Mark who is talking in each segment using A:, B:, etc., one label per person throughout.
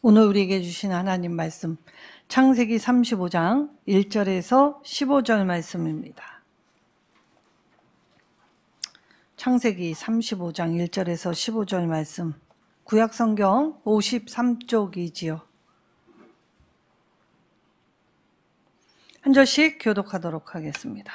A: 오늘 우리에게 주신 하나님 말씀 창세기 35장 1절에서 15절 말씀입니다. 창세기 35장 1절에서 15절 말씀, 구약성경 53쪽이지요. 한 절씩 교독하도록 하겠습니다.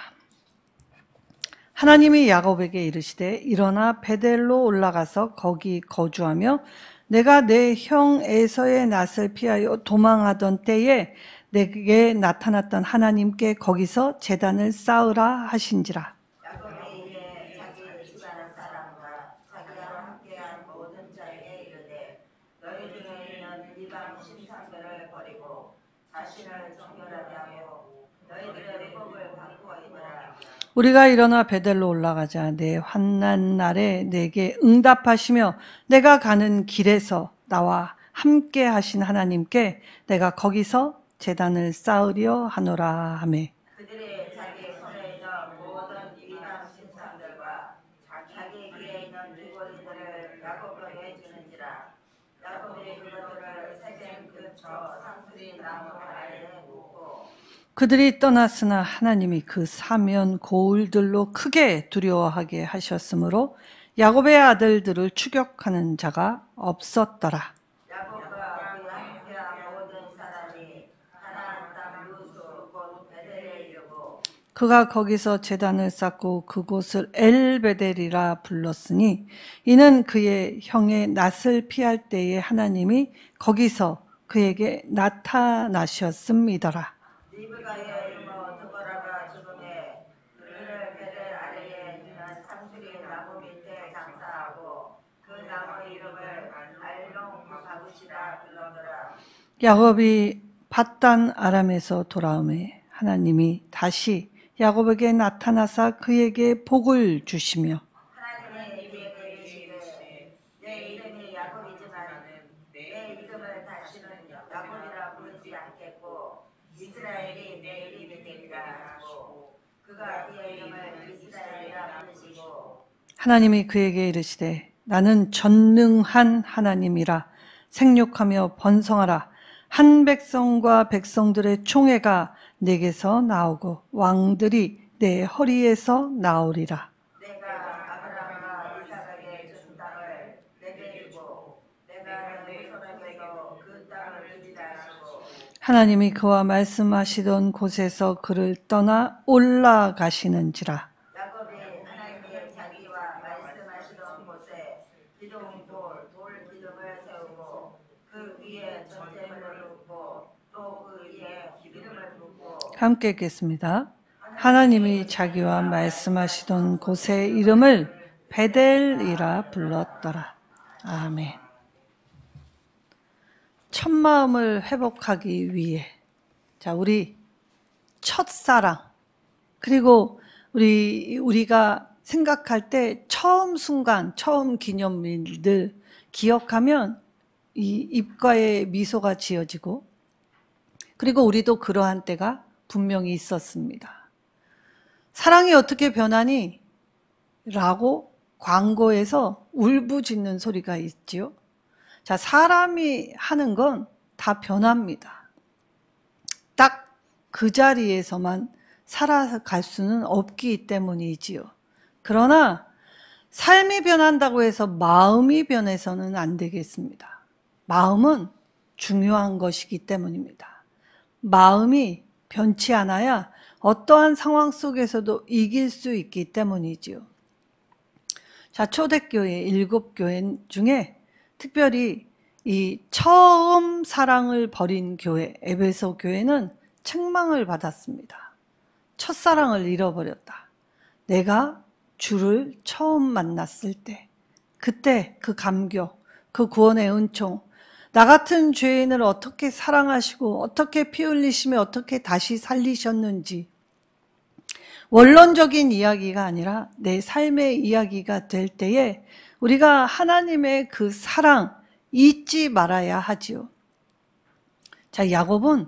A: 하나님이 야곱에게 이르시되 일어나 베델로 올라가서 거기 거주하며 내가 내 형 에서의 낯을 피하여 도망하던 때에 내게 나타났던 하나님께 거기서 제단을 쌓으라 하신지라.
B: 야곱이 이에 자기 집안 사람과 자기와 함께한 모든 자에게 이르되 너희 중에 있는 이방 신상들을 버리고 자신을 정결하게 하고 너희들의 법을 바꾸어이더라.
A: 우리가 일어나 베델로 올라가자. 내 환난 날에 내게 응답하시며 내가 가는 길에서 나와 함께 하신 하나님께 내가 거기서 제단을 쌓으려 하노라 하매.
B: 그들이 자기 손에 있는 모든 이방 신상들과 자기 귀에 있는 귀걸이들을 야곱에게 주는지라. 야곱이 그것들을 세겜 근처 상수리 나무 아래에 묻고
A: 그들이 떠났으나 하나님이 그 사면 고울들로 크게 두려워하게 하셨으므로 야곱의 아들들을 추격하는 자가 없었더라.
B: 야곱과 그와 함께한 모든 사람이 가나안 땅 루스 곧 베델에 이르고
A: 그가 거기서 제단을 쌓고 그곳을 엘베델이라 불렀으니 이는 그의 형의 낯을 피할 때에 하나님이 거기서 그에게 나타나셨음이더라.
B: 리브가의 이모 드보라가 죽음에 그를 베델 아래에 있는 상수리 나무 밑에 장사하고 그 나무 이름을 알롱 바구시라 불렀더라.
A: 야곱이 밧단 아람에서 돌아오매 하나님이 다시 야곱에게 나타나사 그에게 복을 주시며
B: 하나님의 이에게 이르시되 내 이름이 야곱이지만 내 이름을 다시는 야곱이라 부르지 않겠고 이스라엘이 내 이름이 되리라 하고 그가 그의 이름을 이스라엘이라 부르시고
A: 하나님이 그에게 이르시되 나는 전능한 하나님이라 생육하며 번성하라. 한 백성과 백성들의 총회가 내게서 나오고 왕들이 내 허리에서 나오리라.
B: 내가 아브라함과 이삭에게 준 땅을 내게 주고 내가 내 후손에게도 그 땅을 주리라 하고
A: 하나님이 그와 말씀하시던 곳에서 그를 떠나 올라가시는지라.
B: 야곱이 하나님이 자기와 말씀하시던 곳에 기둥 돌 기둥을 세우고 그 위에 전제물을 붓고 또 그 위에 기름을 붓고
A: 함께 읽겠습니다. 하나님이 자기와 말씀하시던 곳의 이름을 베델이라 불렀더라. 아멘. 첫 마음을 회복하기 위해 우리 첫사랑 그리고 우리가 생각할 때 처음 순간, 처음 기념일들 기억하면 이 입가에 미소가 지어지고 그리고 우리도 그러한 때가 분명히 있었습니다. 사랑이 어떻게 변하니? 라고 광고에서 울부짖는 소리가 있지요. 자, 사람이 하는 건 다 변합니다. 딱 그 자리에서만 살아갈 수는 없기 때문이지요. 그러나 삶이 변한다고 해서 마음이 변해서는 안 되겠습니다. 마음은 중요한 것이기 때문입니다. 마음이 변치 않아야 어떠한 상황 속에서도 이길 수 있기 때문이지요. 자, 초대교회 7교회 중에 특별히 이 처음 사랑을 버린 교회, 에베소 교회는 책망을 받았습니다. 첫사랑을 잃어버렸다. 내가 주를 처음 만났을 때, 그때 그 감격, 그 구원의 은총, 나 같은 죄인을 어떻게 사랑하시고 어떻게 피 흘리시며 어떻게 다시 살리셨는지 원론적인 이야기가 아니라 내 삶의 이야기가 될 때에 우리가 하나님의 그 사랑 잊지 말아야 하지요. 자, 야곱은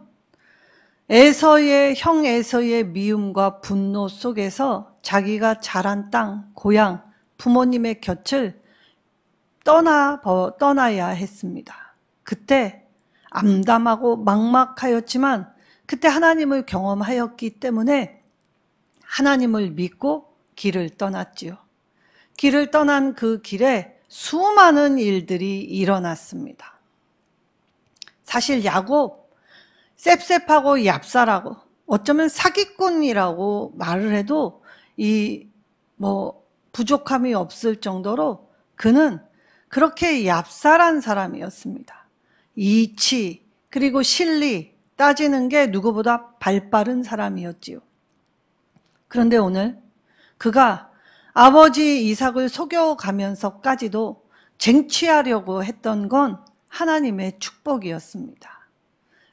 A: 형 에서의 미움과 분노 속에서 자기가 자란 땅, 고향, 부모님의 곁을 떠나야 했습니다. 그때 암담하고 막막하였지만 그때 하나님을 경험하였기 때문에 하나님을 믿고 길을 떠났지요. 길을 떠난 그 길에 수많은 일들이 일어났습니다. 사실 야곱, 셉셉하고 얍살하고 어쩌면 사기꾼이라고 말을 해도 부족함이 없을 정도로 그는 그렇게 얍살한 사람이었습니다. 이치 그리고 실리 따지는 게 누구보다 발빠른 사람이었지요. 그런데 오늘 그가 아버지 이삭을 속여가면서까지도 쟁취하려고 했던 건 하나님의 축복이었습니다.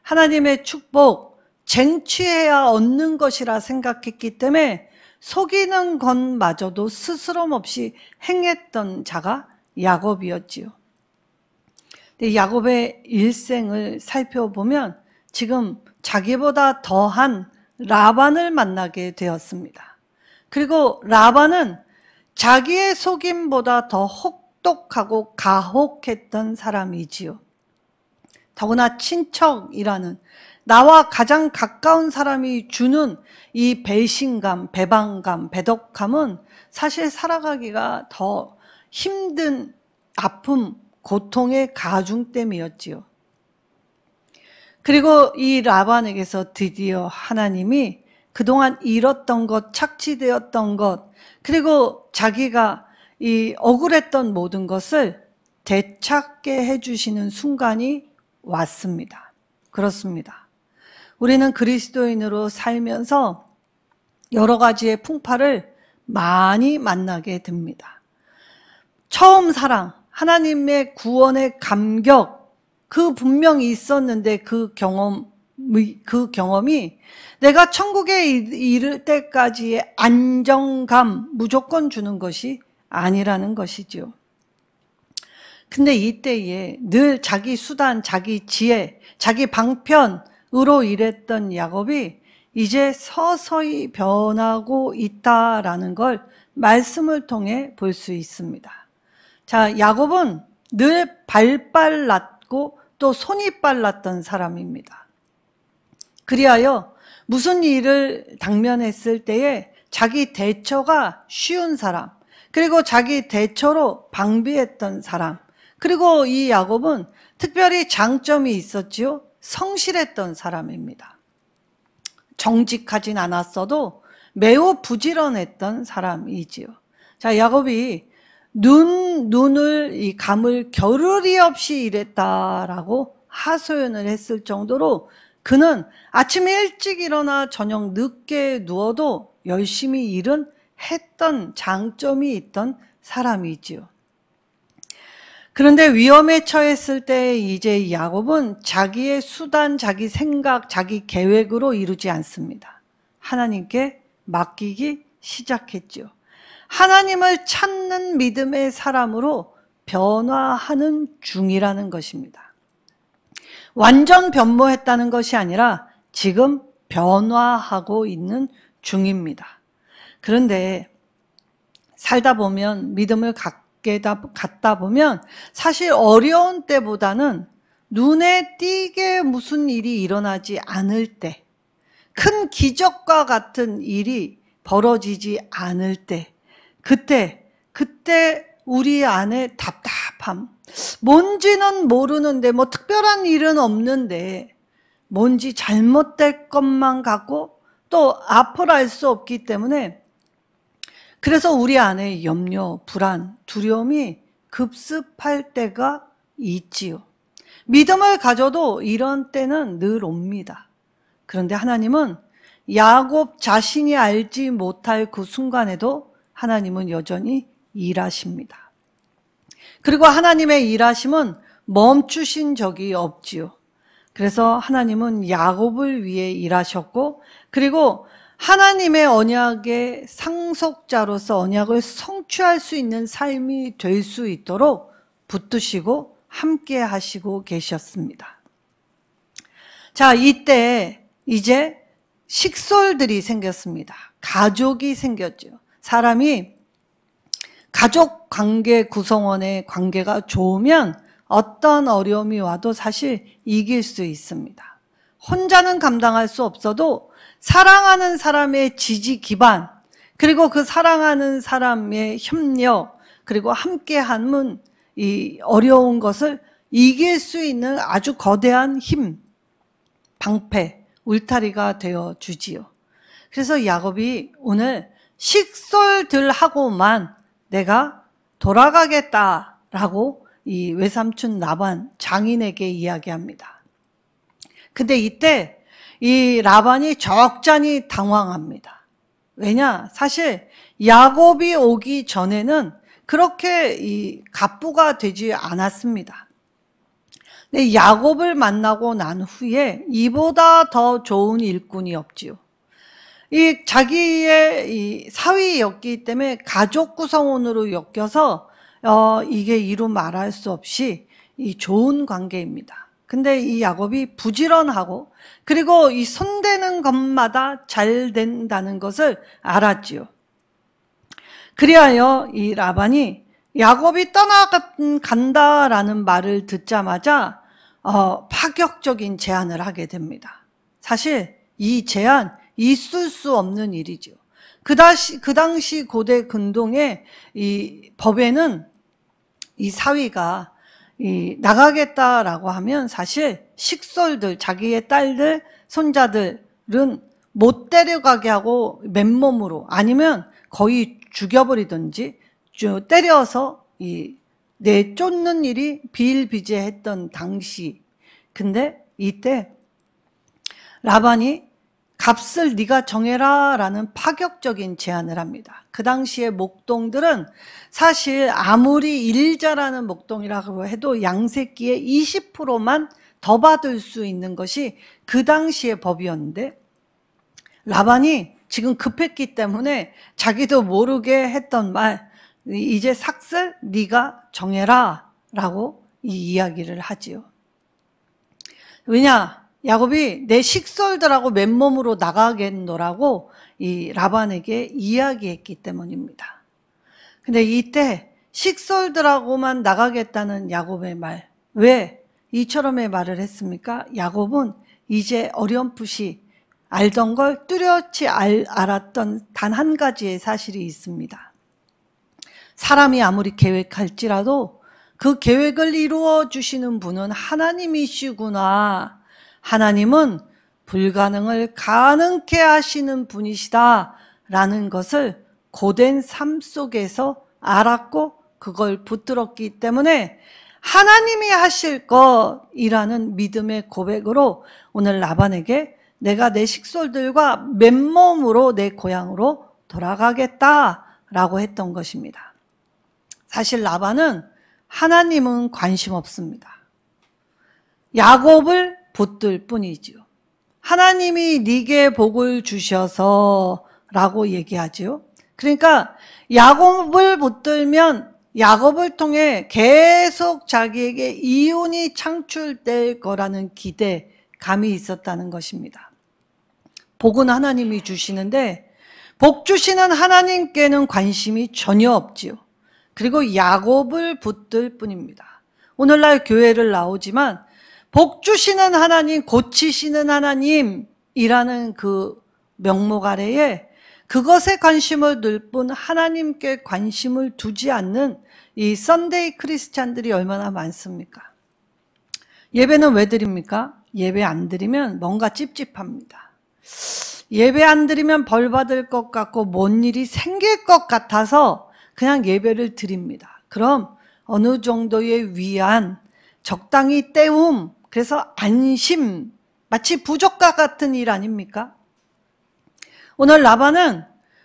A: 하나님의 축복, 쟁취해야 얻는 것이라 생각했기 때문에 속이는 것마저도 스스럼 없이 행했던 자가 야곱이었지요. 야곱의 일생을 살펴보면 지금 자기보다 더한 라반을 만나게 되었습니다. 그리고 라반은 자기의 속임보다 더 혹독하고 가혹했던 사람이지요. 더구나 친척이라는 나와 가장 가까운 사람이 주는 이 배신감, 배반감, 배덕함은 사실 살아가기가 더 힘든 아픔, 고통의 가중됨이었지요. 그리고 이 라반에게서 드디어 하나님이 그동안 잃었던 것, 착취되었던 것, 그리고 자기가 이 억울했던 모든 것을 되찾게 해주시는 순간이 왔습니다. 그렇습니다. 우리는 그리스도인으로 살면서 여러 가지의 풍파를 많이 만나게 됩니다. 처음 사랑, 하나님의 구원의 감격, 그 분명히 있었는데 그 경험이 내가 천국에 이를 때까지의 안정감 무조건 주는 것이 아니라는 것이죠. 근데 이때에 늘 자기 수단, 자기 지혜, 자기 방편으로 일했던 야곱이 이제 서서히 변하고 있다라는 걸 말씀을 통해 볼 수 있습니다. 자, 야곱은 늘 발빨랐고 또 손이 빨랐던 사람입니다. 그리하여 무슨 일을 당면했을 때에 자기 대처가 쉬운 사람, 그리고 자기 대처로 방비했던 사람, 그리고 이 야곱은 특별히 장점이 있었지요. 성실했던 사람입니다. 정직하진 않았어도 매우 부지런했던 사람이지요. 자, 야곱이 눈을 이 감을 겨를이 없이 일했다라고 하소연을 했을 정도로 그는 아침 일찍 일어나 저녁 늦게 누워도 열심히 일은 했던 장점이 있던 사람이지요. 그런데 위험에 처했을 때 이제 야곱은 자기의 수단, 자기 생각, 자기 계획으로 이루지 않습니다. 하나님께 맡기기 시작했죠. 하나님을 찾는 믿음의 사람으로 변화하는 중이라는 것입니다. 완전 변모했다는 것이 아니라 지금 변화하고 있는 중입니다. 그런데 살다 보면 믿음을 갖다 보면 사실 어려운 때보다는 눈에 띄게 무슨 일이 일어나지 않을 때, 큰 기적과 같은 일이 벌어지지 않을 때, 그때 우리 안에 답답함, 뭔지는 모르는데 뭐 특별한 일은 없는데 뭔지 잘못될 것만 같고 또 앞을 알 수 없기 때문에 그래서 우리 안에 염려, 불안, 두려움이 급습할 때가 있지요. 믿음을 가져도 이런 때는 늘 옵니다. 그런데 하나님은 야곱 자신이 알지 못할 그 순간에도 하나님은 여전히 일하십니다. 그리고 하나님의 일하심은 멈추신 적이 없지요. 그래서 하나님은 야곱을 위해 일하셨고, 그리고 하나님의 언약의 상속자로서 언약을 성취할 수 있는 삶이 될 수 있도록 붙드시고 함께 하시고 계셨습니다. 자, 이때 이제 식솔들이 생겼습니다. 가족이 생겼죠. 사람이 가족 관계 구성원의 관계가 좋으면 어떤 어려움이 와도 사실 이길 수 있습니다. 혼자는 감당할 수 없어도 사랑하는 사람의 지지 기반, 그리고 그 사랑하는 사람의 협력, 그리고 함께함은 이 어려운 것을 이길 수 있는 아주 거대한 힘, 방패, 울타리가 되어 주지요. 그래서 야곱이 오늘 식솔들하고만 내가 돌아가겠다라고 이 외삼촌 라반 장인에게 이야기합니다. 근데 이때 이 라반이 적잖이 당황합니다. 왜냐? 사실 야곱이 오기 전에는 그렇게 이 갑부가 되지 않았습니다. 근데 야곱을 만나고 난 후에 이보다 더 좋은 일꾼이 없지요. 이 자기의 이 사위였기 때문에 가족 구성원으로 엮여서 이게 이루 말할 수 없이 이 좋은 관계입니다. 근데 이 야곱이 부지런하고 그리고 이 손대는 것마다 잘 된다는 것을 알았지요. 그리하여 이 라반이 야곱이 떠나간다라는 말을 듣자마자 파격적인 제안을 하게 됩니다. 사실 이 제안 있을 수 없는 일이죠. 그 당시 고대 근동의 이 법에는 이 사위가 나가겠다라고 하면 사실 식솔들, 자기의 딸들, 손자들은 못 데려가게 하고 맨몸으로 아니면 거의 죽여버리든지 때려서 내쫓는 일이 비일비재했던 당시. 근데 이때 라반이 값을 네가 정해라 라는 파격적인 제안을 합니다. 그 당시의 목동들은 사실 아무리 일 잘하는 목동이라고 해도 양새끼의 20%만 더 받을 수 있는 것이 그 당시의 법이었는데 라반이 지금 급했기 때문에 자기도 모르게 했던 말, 이제 삭슬 네가 정해라 라고 이 이야기를 하지요. 왜냐? 야곱이 내 식솔들하고 맨몸으로 나가겠노라고 이 라반에게 이야기했기 때문입니다. 근데 이때 식솔들하고만 나가겠다는 야곱의 말, 왜 이처럼의 말을 했습니까? 야곱은 이제 어렴풋이 알던 걸 뚜렷이 알았던 단 한 가지의 사실이 있습니다. 사람이 아무리 계획할지라도 그 계획을 이루어 주시는 분은 하나님이시구나. 하나님은 불가능을 가능케 하시는 분이시다 라는 것을 고된 삶 속에서 알았고 그걸 붙들었기 때문에 하나님이 하실 것이라는 믿음의 고백으로 오늘 라반에게 내가 내 식솔들과 맨몸으로 내 고향으로 돌아가겠다라고 했던 것입니다. 사실 라반은 하나님은 관심 없습니다. 야곱을 붙들 뿐이지요. 하나님이 네게 복을 주셔서 라고 얘기하지요. 그러니까 야곱을 붙들면 야곱을 통해 계속 자기에게 이윤이 창출될 거라는 기대감이 있었다는 것입니다. 복은 하나님이 주시는데 복 주시는 하나님께는 관심이 전혀 없지요. 그리고 야곱을 붙들 뿐입니다. 오늘날 교회를 나오지만 복 주시는 하나님, 고치시는 하나님이라는 그 명목 아래에 그것에 관심을 둘 뿐 하나님께 관심을 두지 않는 이 썬데이 크리스찬들이 얼마나 많습니까? 예배는 왜 드립니까? 예배 안 드리면 뭔가 찝찝합니다. 예배 안 드리면 벌 받을 것 같고 뭔 일이 생길 것 같아서 그냥 예배를 드립니다. 그럼 어느 정도의 위안, 적당히 때움, 그래서 안심, 마치 부족과 같은 일 아닙니까? 오늘 라반은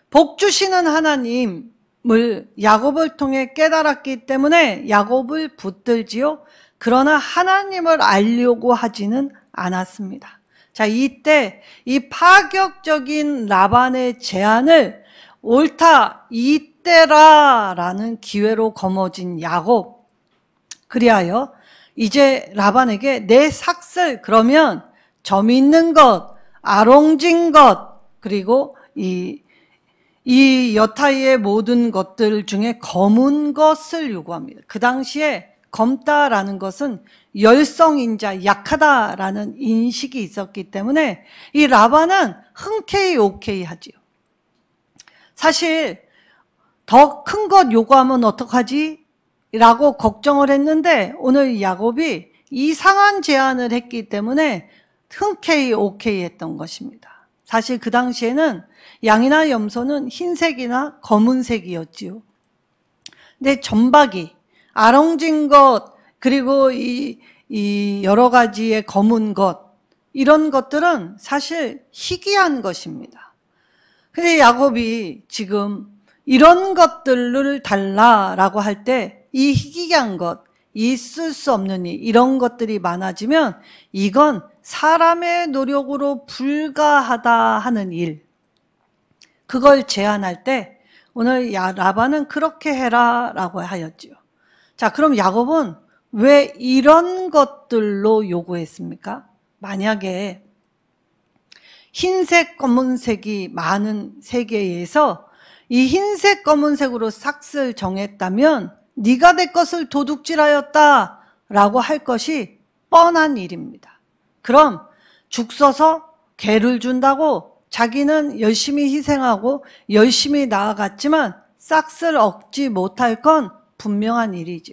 A: 복 주시는 하나님을 야곱을 통해 깨달았기 때문에 야곱을 붙들지요. 그러나 하나님을 알려고 하지는 않았습니다. 자, 이때 이 파격적인 라반의 제안을 옳다, 이때라라는 기회로 거머쥔 야곱. 그리하여 이제 라반에게 내 삭슬, 그러면 점 있는 것, 아롱진 것, 그리고 이 여타의 모든 것들 중에 검은 것을 요구합니다. 그 당시에 검다라는 것은 열성인자, 약하다라는 인식이 있었기 때문에 이 라반은 흔쾌히 오케이 하지요. 사실 더 큰 것 요구하면 어떡하지? 라고 걱정을 했는데 오늘 야곱이 이상한 제안을 했기 때문에 흔쾌히 오케이 했던 것입니다. 사실 그 당시에는 양이나 염소는 흰색이나 검은색이었지요. 근데 점박이, 아롱진 것, 그리고 이 여러 가지의 검은 것, 이런 것들은 사실 희귀한 것입니다. 근데 야곱이 지금 이런 것들을 달라라고 할 때 이 희귀한 것, 있을 수 없는 일, 이런 것들이 많아지면 이건 사람의 노력으로 불가하다 하는 일, 그걸 제안할 때 오늘 라반은 그렇게 해라 라고 하였지요. 자, 그럼 야곱은 왜 이런 것들로 요구했습니까? 만약에 흰색, 검은색이 많은 세계에서 이 흰색, 검은색으로 삭슬 정했다면 네가 내 것을 도둑질하였다 라고 할 것이 뻔한 일입니다. 그럼 죽 서서 개를 준다고 자기는 열심히 희생하고 열심히 나아갔지만 싹쓸 얻지 못할 건 분명한 일이죠.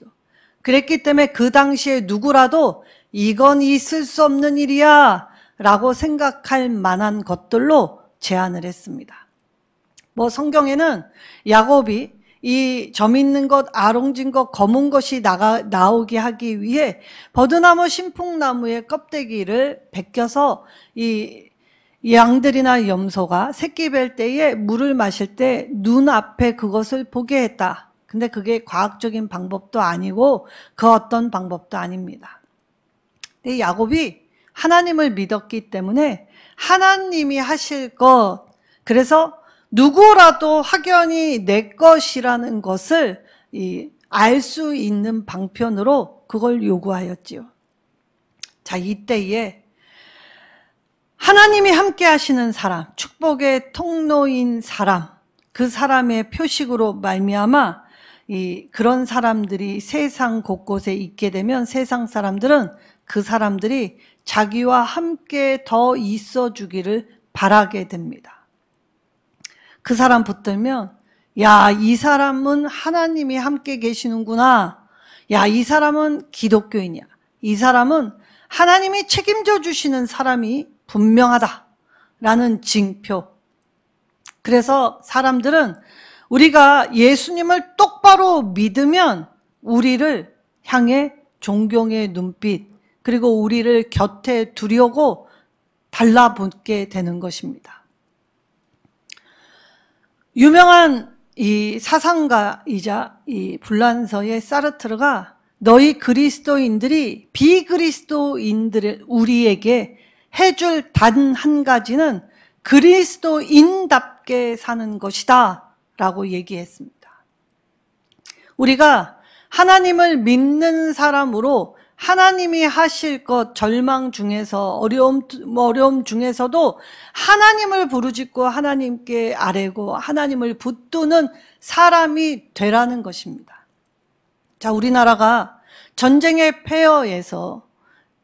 A: 그랬기 때문에 그 당시에 누구라도 이건 있을 수 없는 일이야 라고 생각할 만한 것들로 제안을 했습니다. 성경에는 야곱이 이 점 있는 것, 아롱진 것, 검은 것이 나오게 하기 위해 버드나무 신풍나무의 껍데기를 벗겨서 이 양들이나 염소가 새끼 뵐 때에 물을 마실 때 눈 앞에 그것을 보게 했다. 근데 그게 과학적인 방법도 아니고 그 어떤 방법도 아닙니다. 근데 야곱이 하나님을 믿었기 때문에 하나님이 하실 것, 그래서 누구라도 확연히 내 것이라는 것을 알 수 있는 방편으로 그걸 요구하였지요. 자, 이때에 하나님이 함께 하시는 사람, 축복의 통로인 사람, 그 사람의 표식으로 말미암아 그런 사람들이 세상 곳곳에 있게 되면 세상 사람들은 그 사람들이 자기와 함께 더 있어 주기를 바라게 됩니다. 그 사람 붙들면 야, 이 사람은 하나님이 함께 계시는구나. 야, 이 사람은 기독교인이야. 이 사람은 하나님이 책임져 주시는 사람이 분명하다 라는 징표. 그래서 사람들은 우리가 예수님을 똑바로 믿으면 우리를 향해 존경의 눈빛, 그리고 우리를 곁에 두려고 달라붙게 되는 것입니다. 유명한 이 사상가이자 이 불란서의 사르트르가 너희 그리스도인들이 비그리스도인들 우리에게 해줄 단 한 가지는 그리스도인답게 사는 것이다 라고 얘기했습니다. 우리가 하나님을 믿는 사람으로 하나님이 하실 것, 절망 중에서 어려움 중에서도 하나님을 부르짖고 하나님께 아뢰고 하나님을 붙드는 사람이 되라는 것입니다. 자, 우리나라가 전쟁의 폐허에서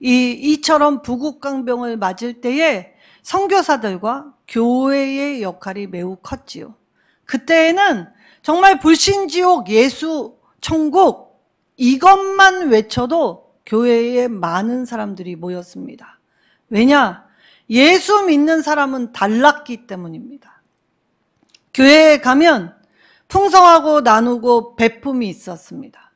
A: 이처럼 부국강병을 맞을 때에 선교사들과 교회의 역할이 매우 컸지요. 그때에는 정말 불신지옥, 예수, 천국 이것만 외쳐도 교회에 많은 사람들이 모였습니다. 왜냐? 예수 믿는 사람은 달랐기 때문입니다. 교회에 가면 풍성하고 나누고 베품이 있었습니다.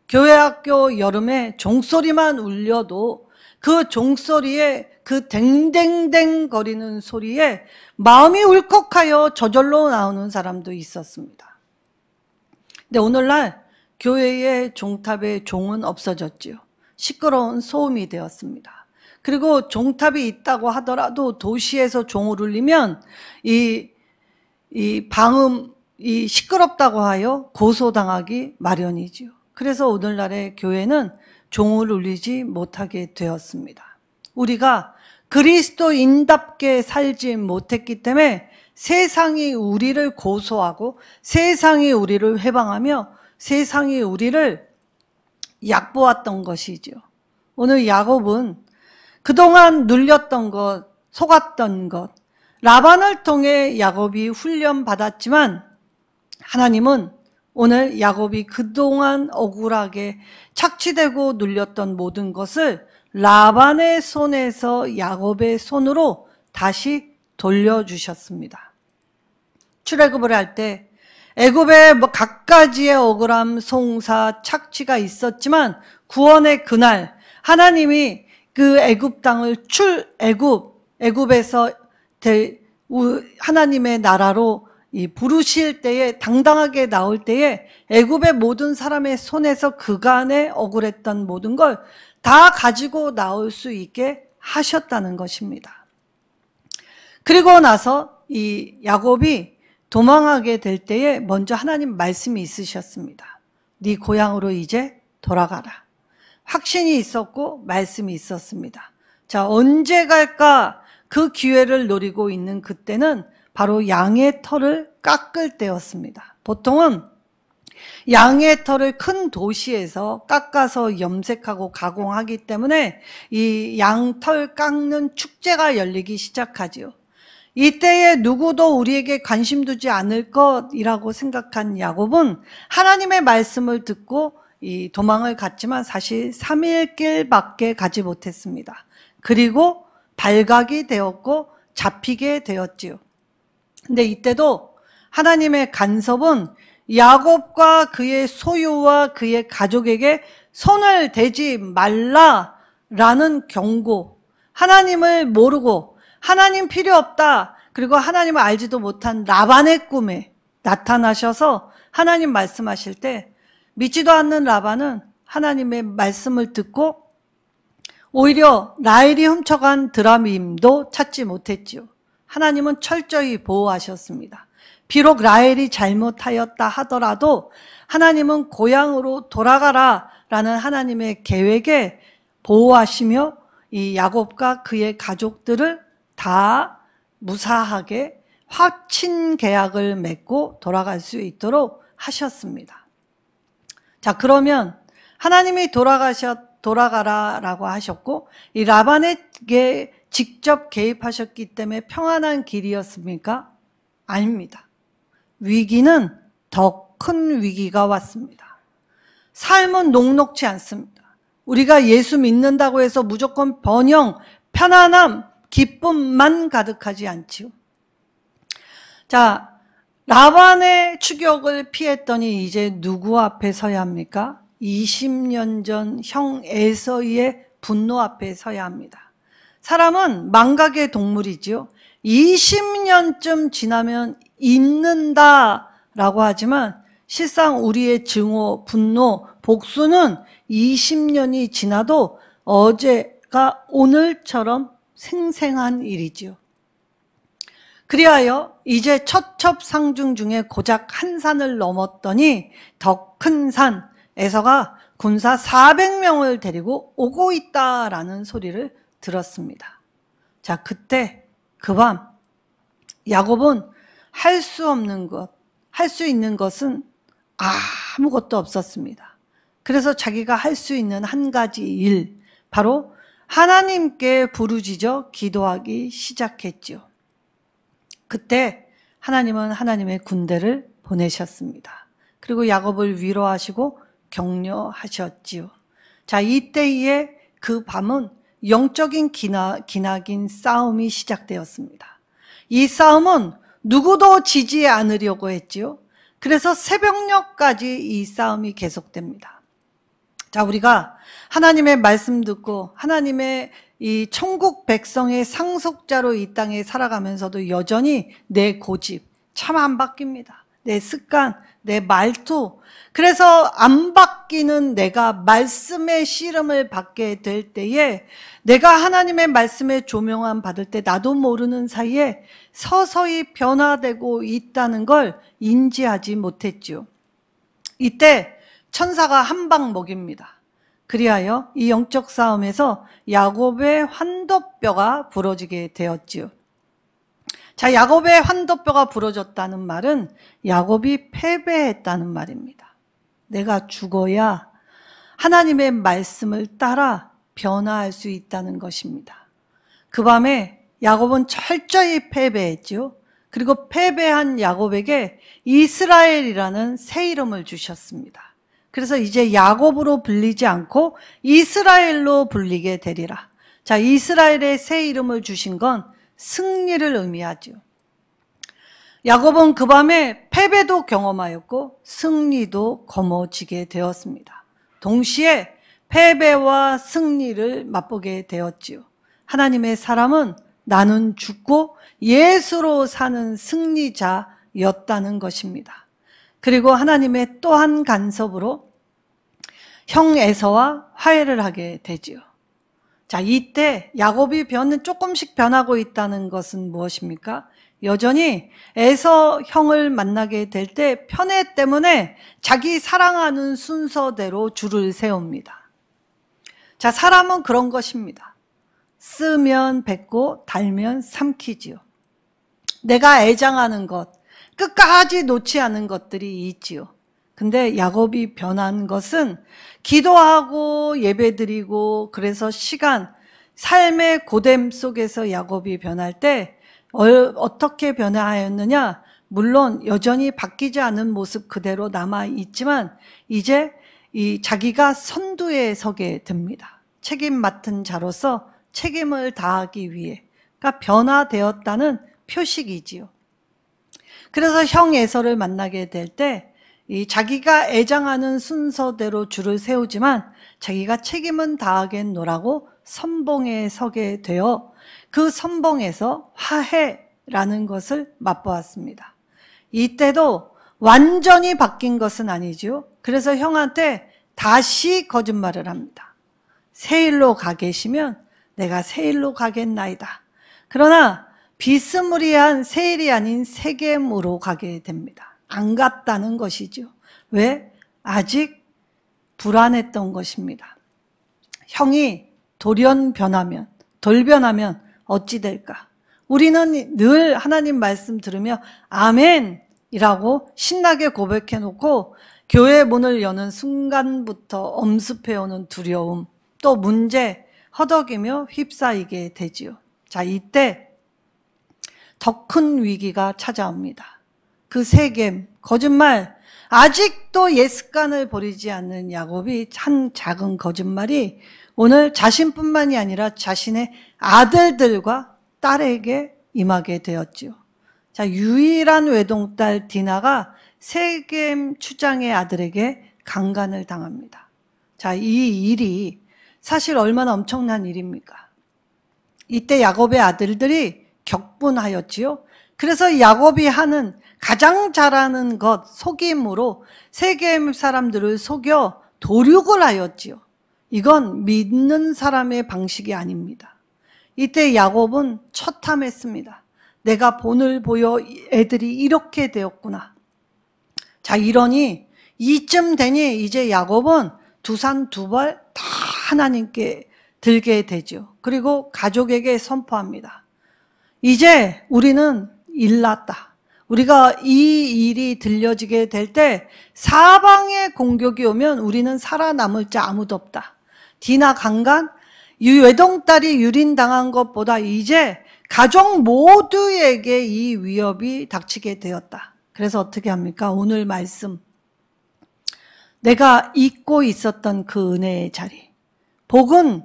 A: 교회 학교 여름에 종소리만 울려도 그 종소리에 그 댕댕댕 거리는 소리에 마음이 울컥하여 저절로 나오는 사람도 있었습니다. 근데 오늘날 교회의 종탑의 종은 없어졌지요. 시끄러운 소음이 되었습니다. 그리고 종탑이 있다고 하더라도 도시에서 종을 울리면 이 방음이 시끄럽다고 하여 고소당하기 마련이지요. 그래서 오늘날의 교회는 종을 울리지 못하게 되었습니다. 우리가 그리스도인답게 살지 못했기 때문에 세상이 우리를 고소하고 세상이 우리를 회방하며 세상이 우리를 얕보았던 것이죠. 오늘 야곱은 그동안 눌렸던 것, 속았던 것, 라반을 통해 야곱이 훈련받았지만 하나님은 오늘 야곱이 그동안 억울하게 착취되고 눌렸던 모든 것을 라반의 손에서 야곱의 손으로 다시 돌려주셨습니다. 출애굽을 할 때 애굽에 갖가지의 억울함, 송사, 착취가 있었지만 구원의 그날 하나님이 그 애굽 땅을 애굽에서 하나님의 나라로 부르실 때에 당당하게 나올 때에 애굽의 모든 사람의 손에서 그간에 억울했던 모든 걸 다 가지고 나올 수 있게 하셨다는 것입니다. 그리고 나서 이 야곱이 도망하게 될 때에 먼저 하나님 말씀이 있으셨습니다. 네 고향으로 이제 돌아가라. 확신이 있었고 말씀이 있었습니다. 자, 언제 갈까? 그 기회를 노리고 있는 그때는 바로 양의 털을 깎을 때였습니다. 보통은 양의 털을 큰 도시에서 깎아서 염색하고 가공하기 때문에 이 양털 깎는 축제가 열리기 시작하지요. 이때에 누구도 우리에게 관심 두지 않을 것이라고 생각한 야곱은 하나님의 말씀을 듣고 이 도망을 갔지만 사실 3일 길밖에 가지 못했습니다. 그리고 발각이 되었고 잡히게 되었지요. 근데 이때도 하나님의 간섭은 야곱과 그의 소유와 그의 가족에게 손을 대지 말라라는 경고, 하나님을 모르고 하나님 필요 없다, 그리고 하나님을 알지도 못한 라반의 꿈에 나타나셔서 하나님 말씀하실 때 믿지도 않는 라반은 하나님의 말씀을 듣고 오히려 라헬이 훔쳐간 드라밈도 찾지 못했지요. 하나님은 철저히 보호하셨습니다. 비록 라헬이 잘못하였다 하더라도 하나님은 고향으로 돌아가라 라는 하나님의 계획에 보호하시며 이 야곱과 그의 가족들을 다 무사하게 화친 계약을 맺고 돌아갈 수 있도록 하셨습니다. 자, 그러면 하나님이 돌아가라라고 하셨고 이 라반에게 직접 개입하셨기 때문에 평안한 길이었습니까? 아닙니다. 위기는 더 큰 위기가 왔습니다. 삶은 녹록지 않습니다. 우리가 예수 믿는다고 해서 무조건 번영, 편안함, 기쁨만 가득하지 않지요. 자, 라반의 추격을 피했더니 이제 누구 앞에 서야 합니까? 20년 전 형 에서의 분노 앞에 서야 합니다. 사람은 망각의 동물이지요. 20년쯤 지나면 잊는다라고 하지만 실상 우리의 증오, 분노, 복수는 20년이 지나도 어제가 오늘처럼 생생한 일이지요. 그리하여 이제 첩첩상중 중에 고작 한 산을 넘었더니 더 큰 산 에서가 군사 400명을 데리고 오고 있다라는 소리를 들었습니다. 자, 그때 그 밤 야곱은 할 수 없는 것, 할 수 있는 것은 아무것도 없었습니다. 그래서 자기가 할 수 있는 한 가지 일, 바로 하나님께 부르짖어 기도하기 시작했지요. 그때 하나님은 하나님의 군대를 보내셨습니다. 그리고 야곱을 위로하시고 격려하셨지요. 자, 이때에 그 밤은 영적인 기나긴 싸움이 시작되었습니다. 이 싸움은 누구도 지지 않으려고 했지요. 그래서 새벽녘까지 이 싸움이 계속됩니다. 자, 우리가 하나님의 말씀 듣고 하나님의 이 천국 백성의 상속자로 이 땅에 살아가면서도 여전히 내 고집 참 안 바뀝니다. 내 습관, 내 말투, 그래서 안 바뀌는 내가 말씀의 씨름을 받게 될 때에 내가 하나님의 말씀에 조명함 받을 때 나도 모르는 사이에 서서히 변화되고 있다는 걸 인지하지 못했죠. 이때 천사가 한 방 먹입니다. 그리하여 이 영적 싸움에서 야곱의 환도뼈가 부러지게 되었지요. 자, 야곱의 환도뼈가 부러졌다는 말은 야곱이 패배했다는 말입니다. 내가 죽어야 하나님의 말씀을 따라 변화할 수 있다는 것입니다. 그 밤에 야곱은 철저히 패배했죠. 그리고 패배한 야곱에게 이스라엘이라는 새 이름을 주셨습니다. 그래서 이제 야곱으로 불리지 않고 이스라엘로 불리게 되리라. 자, 이스라엘의 새 이름을 주신 건 승리를 의미하죠. 야곱은 그 밤에 패배도 경험하였고 승리도 거머쥐게 되었습니다. 동시에 패배와 승리를 맛보게 되었지요. 하나님의 사람은 나는 죽고 예수로 사는 승리자였다는 것입니다. 그리고 하나님의 또 한 간섭으로 형 에서와 화해를 하게 되지요. 자, 이때 야곱이 조금씩 변하고 있다는 것은 무엇입니까? 여전히 에서 형을 만나게 될 때 편애 때문에 자기 사랑하는 순서대로 줄을 세웁니다. 자, 사람은 그런 것입니다. 쓰면 뱉고 달면 삼키지요. 내가 애장하는 것, 끝까지 놓지 않은 것들이 있지요. 근데 야곱이 변한 것은 기도하고 예배드리고 그래서 삶의 고됨 속에서 야곱이 변할 때 어떻게 변화하였느냐? 물론 여전히 바뀌지 않은 모습 그대로 남아 있지만 이제 자기가 선두에 서게 됩니다. 책임 맡은 자로서 책임을 다하기 위해, 그러니까 변화되었다는 표식이지요. 그래서 형 에서를 만나게 될 때 자기가 애장하는 순서대로 줄을 세우지만 자기가 책임은 다하겠노라고 선봉에 서게 되어 그 선봉에서 화해라는 것을 맛보았습니다. 이때도 완전히 바뀐 것은 아니죠. 그래서 형한테 다시 거짓말을 합니다. 새 일로 가 계시면 내가 새 일로 가겠나이다. 그러나 비스무리한 새 일이 아닌 세겜으로 가게 됩니다. 안 갔다는 것이죠. 왜? 아직 불안했던 것입니다. 형이 돌변하면 어찌 될까? 우리는 늘 하나님 말씀 들으며 아멘이라고 신나게 고백해 놓고 교회 문을 여는 순간부터 엄습해오는 두려움, 또 문제, 허덕이며 휩싸이게 되지요. 자, 이때 더 큰 위기가 찾아옵니다. 그 세겜, 거짓말, 아직도 예습관을 버리지 않는 야곱이 한 작은 거짓말이 오늘 자신뿐만이 아니라 자신의 아들들과 딸에게 임하게 되었지요. 자, 유일한 외동딸 디나가 세겜 추장의 아들에게 강간을 당합니다. 자, 이 일이 사실 얼마나 엄청난 일입니까? 이때 야곱의 아들들이 격분하였지요. 그래서 야곱이 하는 가장 잘하는 것, 속임으로 세겜 사람들을 속여 도륙을 하였지요. 이건 믿는 사람의 방식이 아닙니다. 이때 야곱은 처탐했습니다. 내가 본을 보여 애들이 이렇게 되었구나. 자, 이러니 이쯤 되니 이제 야곱은 두 산 두 발 다 하나님께 들게 되죠. 그리고 가족에게 선포합니다. 이제 우리는 일났다. 우리가 이 일이 들려지게 될 때 사방에 공격이 오면 우리는 살아남을 자 아무도 없다. 디나 강간, 외동딸이 유린당한 것보다 이제 가족 모두에게 이 위협이 닥치게 되었다. 그래서 어떻게 합니까? 오늘 말씀, 내가 잊고 있었던 그 은혜의 자리, 복은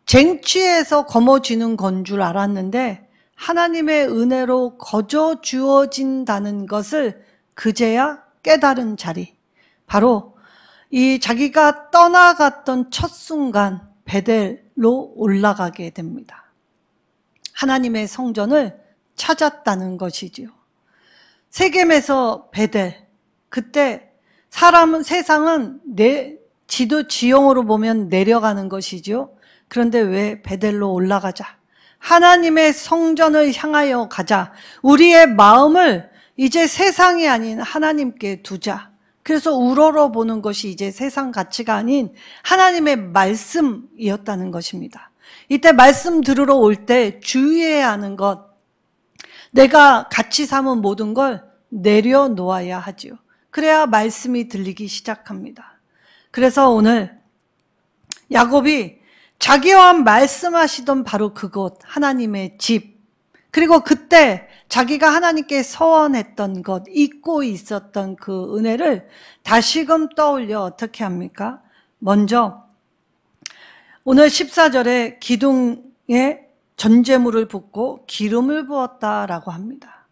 A: 쟁취해서 거머쥐는 건 줄 알았는데 하나님의 은혜로 거저 주어진다는 것을 그제야 깨달은 자리, 바로 이 자기가 떠나갔던 첫 순간 베델로 올라가게 됩니다. 하나님의 성전을 찾았다는 것이지요. 세겜에서 베델, 그때 세상은 지형으로 보면 내려가는 것이죠. 그런데 왜 베델로 올라가자? 하나님의 성전을 향하여 가자. 우리의 마음을 이제 세상이 아닌 하나님께 두자. 그래서 우러러 보는 것이 이제 세상 가치가 아닌 하나님의 말씀이었다는 것입니다. 이때 말씀 들으러 올 때 주의해야 하는 것, 내가 가치 삼은 모든 걸 내려놓아야 하지요. 그래야 말씀이 들리기 시작합니다. 그래서 오늘 야곱이 자기와 말씀하시던 바로 그곳, 하나님의 집, 그리고 그때 자기가 하나님께 서원했던 것, 잊고 있었던 그 은혜를 다시금 떠올려 어떻게 합니까? 먼저 오늘 14절에 기둥에 전제물을 붓고 기름을 부었다라고 합니다.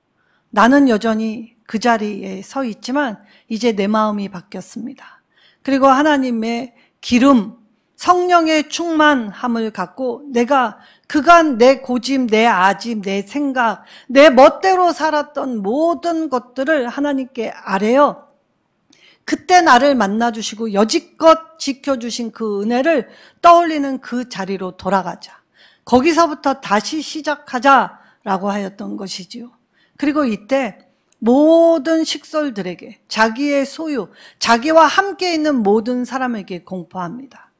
A: 나는 여전히 그 자리에 서 있지만 이제 내 마음이 바뀌었습니다. 그리고 하나님의 기름, 성령의 충만함을 갖고 내가 그간 내 고집, 내 아집, 내 생각, 내 멋대로 살았던 모든 것들을 하나님께 아뢰어 그때 나를 만나주시고 여지껏 지켜주신 그 은혜를 떠올리는 그 자리로 돌아가자. 거기서부터 다시 시작하자라고 하였던 것이지요. 그리고 이때 모든 식솔들에게 자기의 소유, 자기와 함께 있는 모든 사람에게 공포합니다.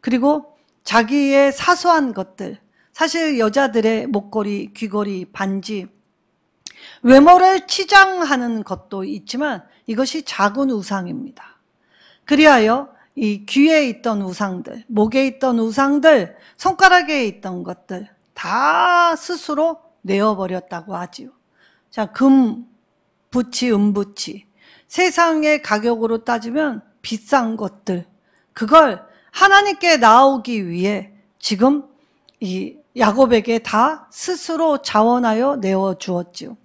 A: 그리고 자기의 사소한 것들, 사실 여자들의 목걸이, 귀걸이, 반지, 외모를 치장하는 것도 있지만 이것이 작은 우상입니다. 그리하여 이 귀에 있던 우상들, 목에 있던 우상들, 손가락에 있던 것들 다 스스로 내어버렸다고 하지요. 자, 금, 부치, 은부치, 세상의 가격으로 따지면 비싼 것들, 그걸 하나님께 나오기 위해 지금 이 야곱에게 다 스스로 자원하여 내어주었지요.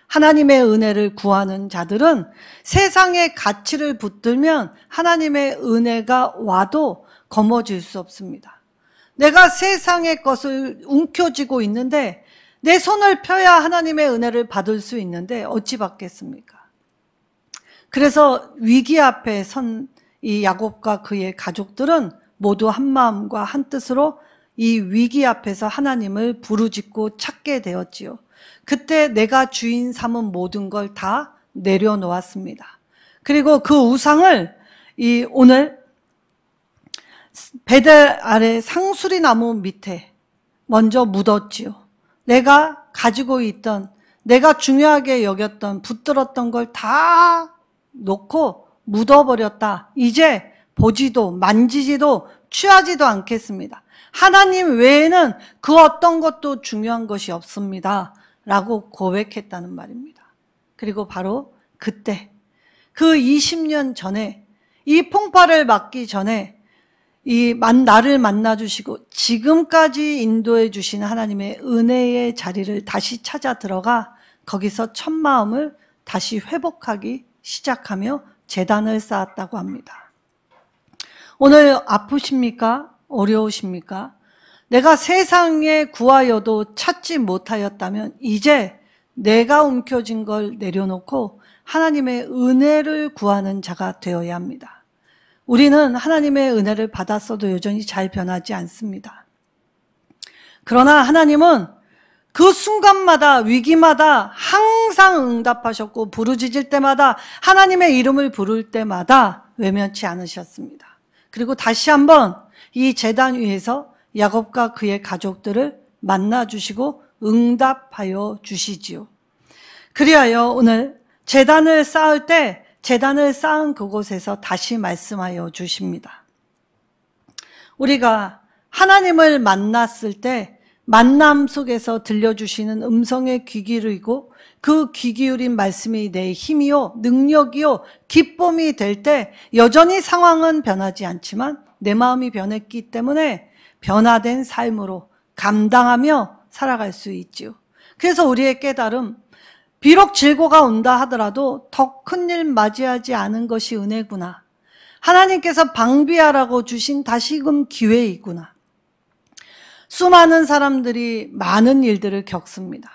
A: 하나님의 은혜를 구하는 자들은 세상의 가치를 붙들면 하나님의 은혜가 와도 거머쥘 수 없습니다. 내가 세상의 것을 움켜쥐고 있는데 내 손을 펴야 하나님의 은혜를 받을 수 있는데 어찌 받겠습니까? 그래서 위기 앞에 선 이 야곱과 그의 가족들은 모두 한 마음과 한 뜻으로 이 위기 앞에서 하나님을 부르짖고 찾게 되었지요. 그때 내가 주인 삼은 모든 걸 다 내려놓았습니다. 그리고 그 우상을 오늘 베델 아래 상수리 나무 밑에 먼저 묻었지요. 내가 가지고 있던, 내가 중요하게 여겼던, 붙들었던 걸 다 놓고 묻어버렸다. 이제 보지도 만지지도 취하지도 않겠습니다. 하나님 외에는 그 어떤 것도 중요한 것이 없습니다. 라고 고백했다는 말입니다. 그리고 바로 그때 그 20년 전에 이 풍파를 맞기 전에 나를 만나주시고 지금까지 인도해 주신 하나님의 은혜의 자리를 다시 찾아 들어가 거기서 첫 마음을 다시 회복하기 시작하며 제단을 쌓았다고 합니다. 오늘 아프십니까? 어려우십니까? 내가 세상에 구하여도 찾지 못하였다면 이제 내가 움켜쥔 걸 내려놓고 하나님의 은혜를 구하는 자가 되어야 합니다. 우리는 하나님의 은혜를 받았어도 여전히 잘 변하지 않습니다. 그러나 하나님은 그 순간마다 위기마다 항상 응답하셨고 부르짖을 때마다 하나님의 이름을 부를 때마다 외면치 않으셨습니다. 그리고 다시 한번 이 제단 위에서 야곱과 그의 가족들을 만나주시고 응답하여 주시지요. 그리하여 오늘 제단을 쌓을 때 제단을 쌓은 그곳에서 다시 말씀하여 주십니다. 우리가 하나님을 만났을 때 만남 속에서 들려주시는 음성의 귀 기울이고 그 귀 기울인 말씀이 내 힘이요 능력이요 기쁨이 될 때 여전히 상황은 변하지 않지만 내 마음이 변했기 때문에 변화된 삶으로 감당하며 살아갈 수 있지요. 그래서 우리의 깨달음, 비록 질고가 온다 하더라도 더 큰 일 맞이하지 않은 것이 은혜구나. 하나님께서 방비하라고 주신 다시금 기회이구나. 수많은 사람들이 많은 일들을 겪습니다.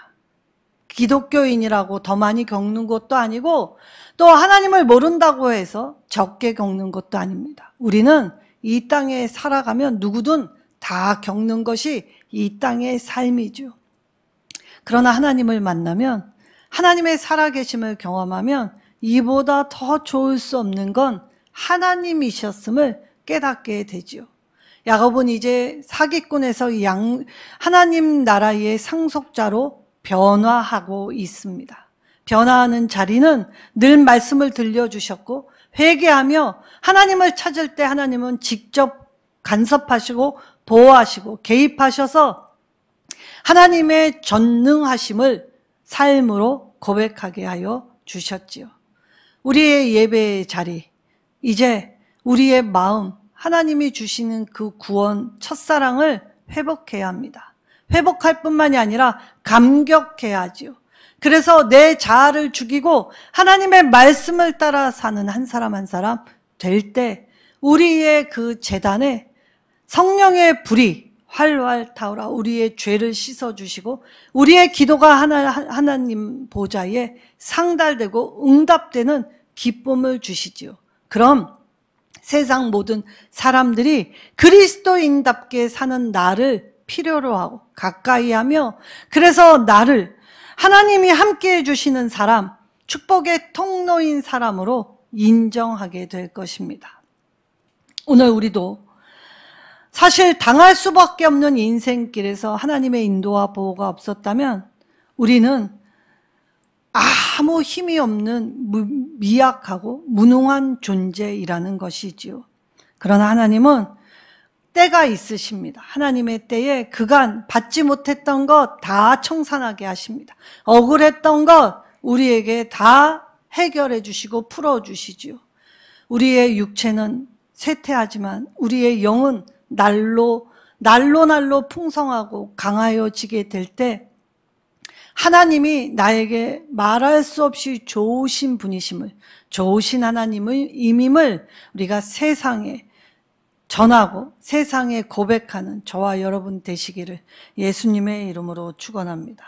A: 기독교인이라고 더 많이 겪는 것도 아니고 또 하나님을 모른다고 해서 적게 겪는 것도 아닙니다. 우리는 이 땅에 살아가면 누구든 다 겪는 것이 이 땅의 삶이죠. 그러나 하나님을 만나면 하나님의 살아계심을 경험하면 이보다 더 좋을 수 없는 건 하나님이셨음을 깨닫게 되죠. 야곱은 이제 사기꾼에서 하나님 나라의 상속자로 변화하고 있습니다. 변화하는 자리는 늘 말씀을 들려주셨고 회개하며 하나님을 찾을 때 하나님은 직접 간섭하시고 보호하시고 개입하셔서 하나님의 전능하심을 삶으로 고백하게 하여 주셨지요. 우리의 예배의 자리, 이제 우리의 마음, 하나님이 주시는 그 구원, 첫사랑을 회복해야 합니다. 회복할 뿐만이 아니라 감격해야 하지요. 그래서 내 자아를 죽이고 하나님의 말씀을 따라 사는 한 사람 한 사람 될 때 우리의 그 제단에 성령의 불이 활활 타오라 우리의 죄를 씻어주시고 우리의 기도가 하나님 보좌에 상달되고 응답되는 기쁨을 주시지요. 그럼 세상 모든 사람들이 그리스도인답게 사는 나를 필요로 하고 가까이 하며 그래서 나를 하나님이 함께해 주시는 사람, 축복의 통로인 사람으로 인정하게 될 것입니다. 오늘 우리도 사실 당할 수밖에 없는 인생길에서 하나님의 인도와 보호가 없었다면 우리는 아무 힘이 없는 미약하고 무능한 존재이라는 것이지요. 그러나 하나님은 때가 있으십니다. 하나님의 때에 그간 받지 못했던 것 다 청산하게 하십니다. 억울했던 것 우리에게 다 해결해 주시고 풀어 주시지요. 우리의 육체는 쇠퇴하지만 우리의 영은 날로 풍성하고 강하여지게 될 때 하나님이 나에게 말할 수 없이 좋으신 분이심을, 좋으신 하나님의 임임을 우리가 세상에 전하고 세상에 고백하는 저와 여러분 되시기를 예수님의 이름으로 축원합니다.